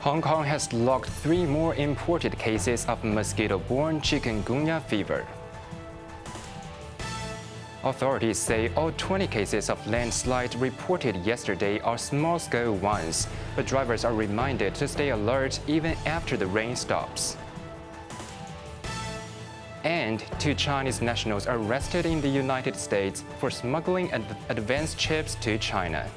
Hong Kong has logged 3 more imported cases of mosquito-borne chikungunya fever. Authorities say all 20 cases of landslides reported yesterday are small-scale ones, but drivers are reminded to stay alert even after the rain stops. And 2 Chinese nationals arrested in the United States for smuggling advanced chips to China.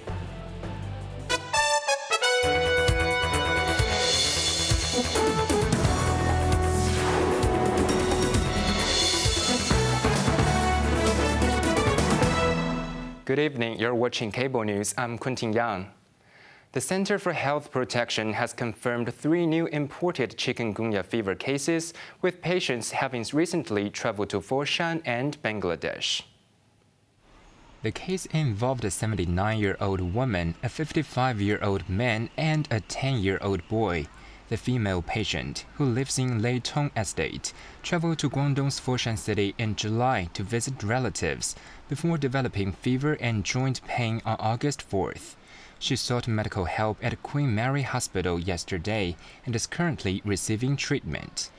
Good evening, you're watching Cable News. I'm Quentin Yang. The Center for Health Protection has confirmed 3 new imported chikungunya fever cases, with patients having recently traveled to Foshan and Bangladesh. The case involved a 79-year-old woman, a 55-year-old man, and a 10-year-old boy. The female patient, who lives in Lei Tong Estate, traveled to Guangdong's Foshan city in July to visit relatives before developing fever and joint pain on August 4th. She sought medical help at Queen Mary Hospital yesterday and is currently receiving treatment.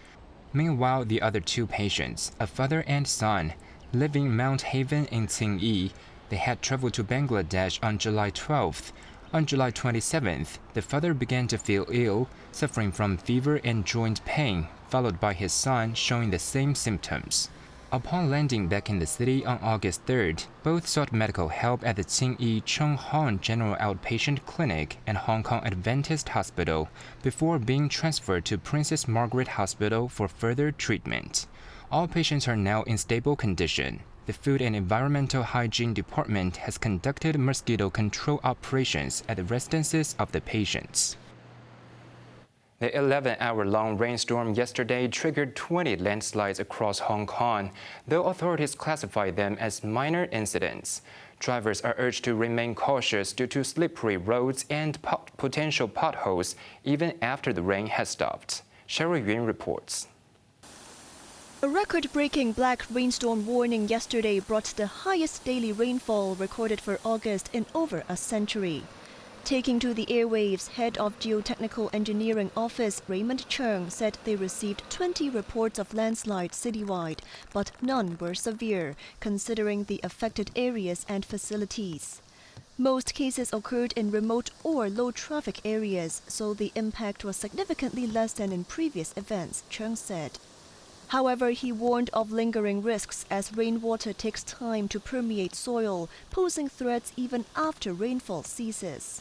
Meanwhile, the other 2 patients, a father and son, live in Mount Haven in Tsingyi. They had traveled to Bangladesh on July 12th. On July 27th, the father began to feel ill, suffering from fever and joint pain, followed by his son showing the same symptoms. Upon landing back in the city on August 3rd, both sought medical help at the Tsingyi Chung Hong General Outpatient Clinic and Hong Kong Adventist Hospital before being transferred to Princess Margaret Hospital for further treatment. All patients are now in stable condition. The Food and Environmental Hygiene Department has conducted mosquito control operations at the residences of the patients. The 11-hour-long rainstorm yesterday triggered 20 landslides across Hong Kong, though authorities classify them as minor incidents. Drivers are urged to remain cautious due to slippery roads and potential potholes even after the rain has stopped. Cheryl Yun reports. A record-breaking black rainstorm warning yesterday brought the highest daily rainfall recorded for August in over a century. Taking to the airwaves, head of Geotechnical Engineering Office Raymond Cheung said they received 20 reports of landslides citywide, but none were severe, considering the affected areas and facilities. Most cases occurred in remote or low-traffic areas, so the impact was significantly less than in previous events, Cheung said. However, he warned of lingering risks as rainwater takes time to permeate soil, posing threats even after rainfall ceases.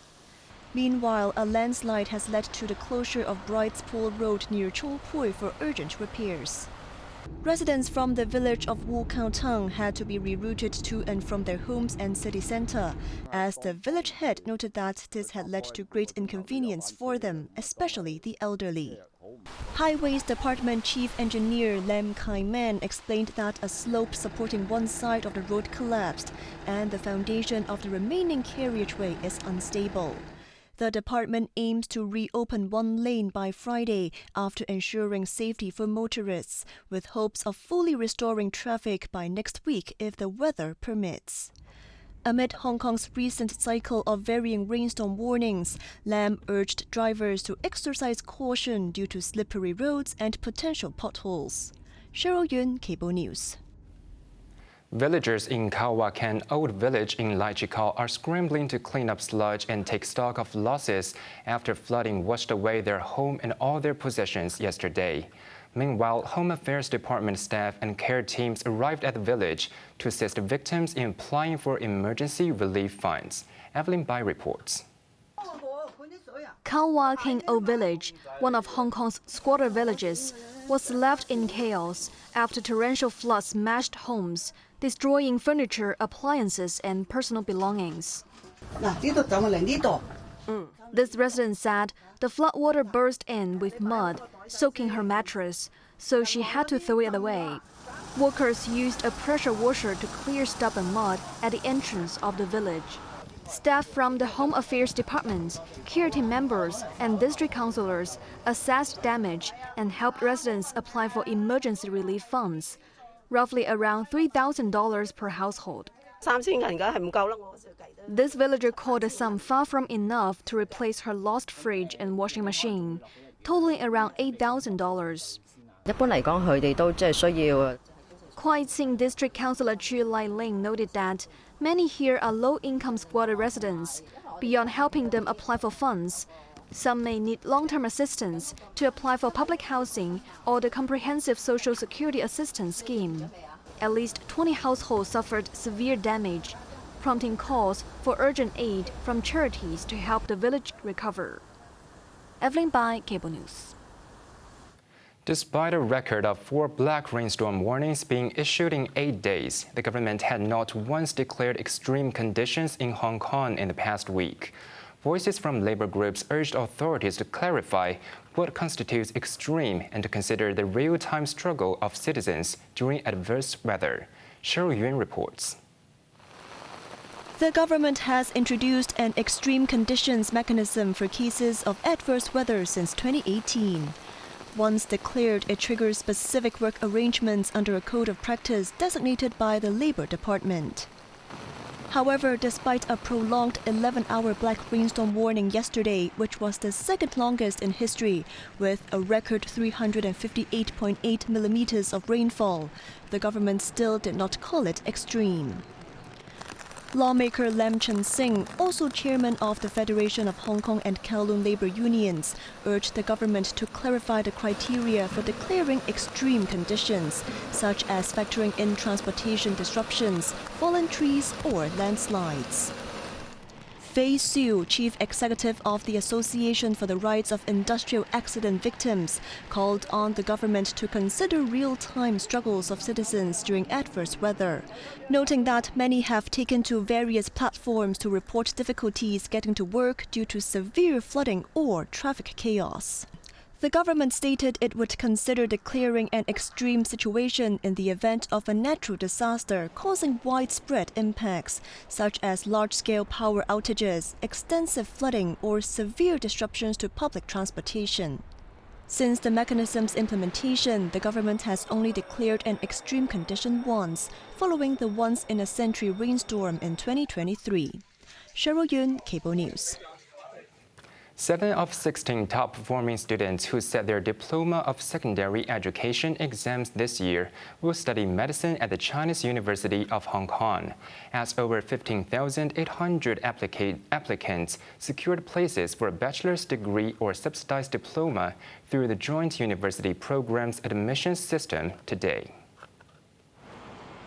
Meanwhile, a landslide has led to the closure of Brights Pool Road near Chow Pui for urgent repairs. Residents from the village of Wu Kao Tang had to be rerouted to and from their homes and city center, as the village head noted that this had led to great inconvenience for them, especially the elderly. Highways Department Chief Engineer Lam Kai-man explained that a slope supporting one side of the road collapsed and the foundation of the remaining carriageway is unstable. The department aims to reopen one lane by Friday after ensuring safety for motorists, with hopes of fully restoring traffic by next week if the weather permits. Amid Hong Kong's recent cycle of varying rainstorm warnings, Lam urged drivers to exercise caution due to slippery roads and potential potholes. Cheryl Yun, Cable News. Villagers in Khao Wah Can Old Village in Lai Chi Kau are scrambling to clean up sludge and take stock of losses after flooding washed away their home and all their possessions yesterday. Meanwhile, Home Affairs Department staff and care teams arrived at the village to assist victims in applying for emergency relief funds. Evelyn Bai reports. Khao Wah King O Village, one of Hong Kong's squatter villages, was left in chaos after torrential floods smashed homes, destroying furniture, appliances, and personal belongings. This resident said the floodwater burst in with mud, soaking her mattress, so she had to throw it away. Workers used a pressure washer to clear stubborn mud at the entrance of the village. Staff from the Home Affairs Department, care team members, and district councillors assessed damage and helped residents apply for emergency relief funds, roughly around $3,000 per household. This villager called a sum far from enough to replace her lost fridge and washing machine, totaling around $8,000. 一般嚟講，佢哋都即係需要。 Kwai Tsing District Councillor Chu Lai Ling noted that many here are low-income squatter residents. Beyond helping them apply for funds, some may need long-term assistance to apply for public housing or the Comprehensive Social Security Assistance Scheme. At least 20 households suffered severe damage, prompting calls for urgent aid from charities to help the village recover. Evelyn Bai, Cable News. Despite a record of 4 black rainstorm warnings being issued in 8 days, the government had not once declared extreme conditions in Hong Kong in the past week. Voices from labor groups urged authorities to clarify what constitutes extreme and to consider the real-time struggle of citizens during adverse weather. Cheryl Yuen reports. The government has introduced an extreme conditions mechanism for cases of adverse weather since 2018. Once declared, it triggers specific work arrangements under a code of practice designated by the Labour Department. However, despite a prolonged 11-hour black rainstorm warning yesterday, which was the second longest in history, with a record 358.8 millimeters of rainfall, the government still did not call it extreme. Lawmaker Lam Chen Sing, also chairman of the Federation of Hong Kong and Kowloon Labour Unions, urged the government to clarify the criteria for declaring extreme conditions, such as factoring in transportation disruptions, fallen trees or landslides. Fei Siu, chief executive of the Association for the Rights of Industrial Accident Victims, called on the government to consider real-time struggles of citizens during adverse weather, noting that many have taken to various platforms to report difficulties getting to work due to severe flooding or traffic chaos. The government stated it would consider declaring an extreme situation in the event of a natural disaster causing widespread impacts, such as large-scale power outages, extensive flooding, or severe disruptions to public transportation. Since the mechanism's implementation, the government has only declared an extreme condition once, following the once-in-a-century rainstorm in 2023. Cheryl Yun, Cable News. 7 of 16 top-performing students who set their diploma of secondary education exams this year will study medicine at the Chinese University of Hong Kong, as over 15,800 applicants secured places for a bachelor's degree or subsidized diploma through the joint university program's admissions system today.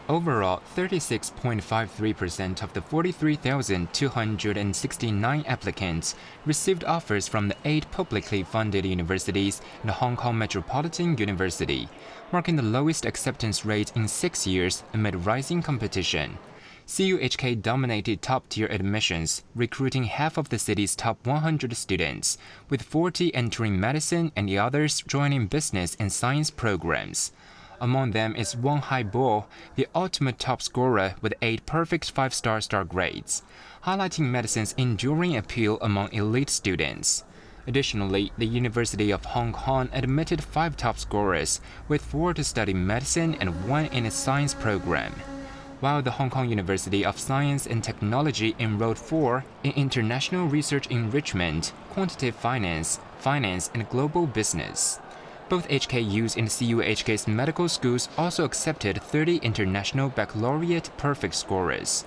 Overall, 36.53% of the 43,269 applicants received offers from the 8 publicly funded universities and the Hong Kong Metropolitan University, marking the lowest acceptance rate in 6 years amid rising competition. CUHK dominated top-tier admissions, recruiting half of the city's top 100 students, with 40 entering medicine and the others joining business and science programs. Among them is Wang Haibo, the ultimate top scorer with 8 perfect 5-star grades, highlighting medicine's enduring appeal among elite students. Additionally, the University of Hong Kong admitted 5 top scorers, with 4 to study medicine and 1 in its science program, while the Hong Kong University of Science and Technology enrolled 4 in international research enrichment, quantitative finance, and global business. Both HKUs in CUHK's medical schools also accepted 30 international baccalaureate perfect scorers.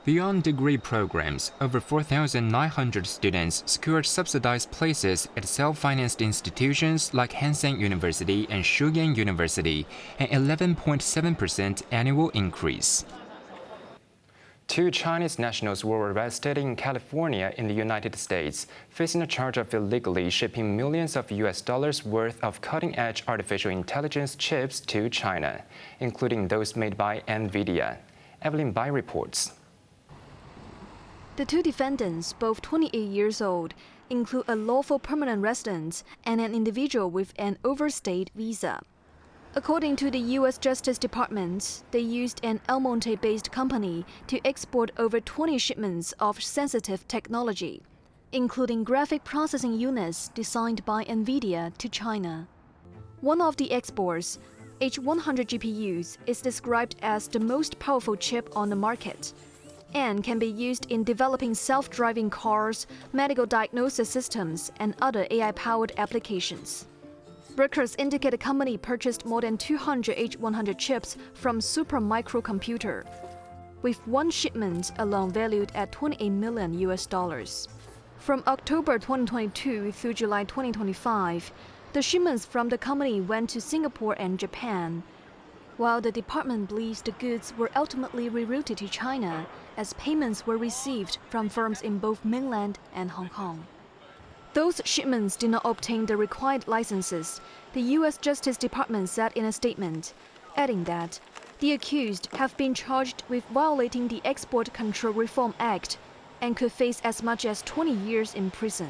Beyond degree programs, over 4,900 students secured subsidized places at self-financed institutions like Hang Seng University and Shuyang University, an 11.7% annual increase. 2 Chinese nationals were arrested in California in the United States, facing a charge of illegally shipping millions of US dollars worth of cutting-edge artificial intelligence chips to China, including those made by NVIDIA. Evelyn Bai reports. The 2 defendants, both 28 years old, include a lawful permanent resident and an individual with an overstayed visa. According to the U.S. Justice Department, they used an El Monte-based company to export over 20 shipments of sensitive technology, including graphic processing units designed by NVIDIA to China. One of the exports, H100 GPUs, is described as the most powerful chip on the market, and can be used in developing self-driving cars, medical diagnosis systems, and other AI-powered applications. Brokers indicate the company purchased more than 200 H100 chips from Supermicrocomputer, with one shipment alone valued at $28 million. From October 2022 through July 2025, the shipments from the company went to Singapore and Japan, while the department believes the goods were ultimately rerouted to China as payments were received from firms in both mainland and Hong Kong. Those shipments did not obtain the required licenses, the U.S. Justice Department said in a statement, adding that the accused have been charged with violating the Export Control Reform Act and could face as much as 20 years in prison.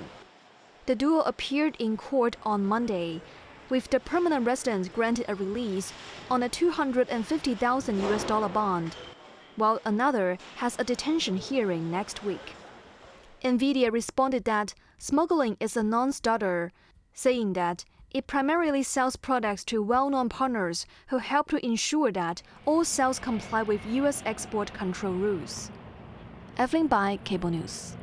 The duo appeared in court on Monday, with the permanent resident granted a release on a $250,000 bond, while another has a detention hearing next week. NVIDIA responded that smuggling is a non-starter, saying that it primarily sells products to well-known partners who help to ensure that all sales comply with U.S. export control rules. Evelyn Bai, Cable News.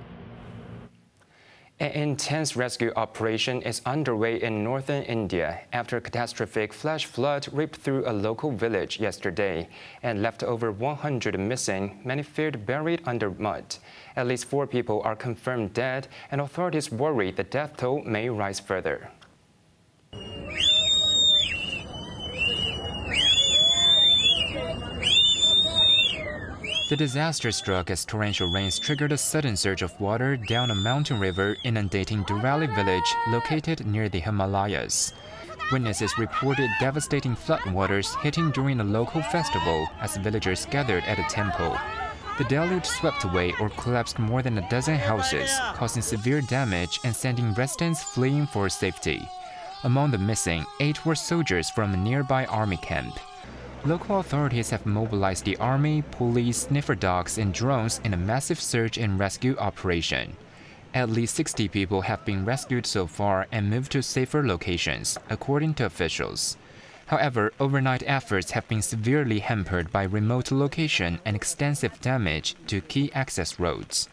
An intense rescue operation is underway in northern India after a catastrophic flash flood ripped through a local village yesterday and left over 100 missing, many feared buried under mud. At least 4 people are confirmed dead, and authorities worry the death toll may rise further. The disaster struck as torrential rains triggered a sudden surge of water down a mountain river, inundating Durali village located near the Himalayas. Witnesses reported devastating floodwaters hitting during a local festival as villagers gathered at a temple. The deluge swept away or collapsed more than a dozen houses, causing severe damage and sending residents fleeing for safety. Among the missing, 8 were soldiers from a nearby army camp. Local authorities have mobilized the army, police, sniffer dogs, and drones in a massive search and rescue operation. At least 60 people have been rescued so far and moved to safer locations, according to officials. However, overnight efforts have been severely hampered by remote location and extensive damage to key access roads.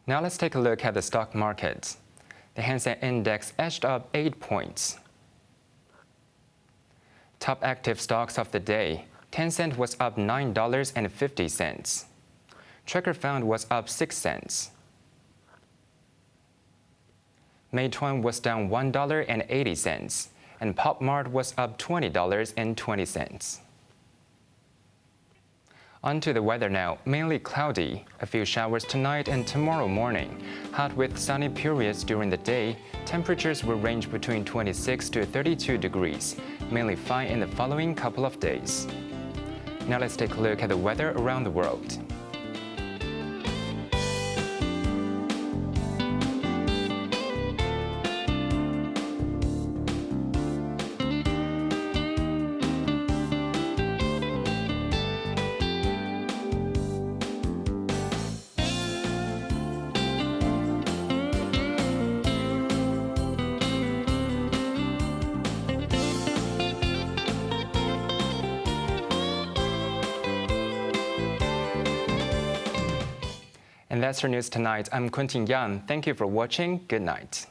Now let's take a look at the stock market. The Hang Seng Index edged up 8 points. Top active stocks of the day. Tencent was up $9.50. Tracker Fund was up 6 cents. Meituan was down $1.80, and Pop Mart was up $20.20. On to the weather now. Mainly cloudy. A few showers tonight and tomorrow morning. Hot with sunny periods during the day. Temperatures will range between 26 to 32 degrees. Mainly fine in the following couple of days. Now let's take a look at the weather around the world. And that's our news tonight. I'm Quentin Yang. Thank you for watching. Good night.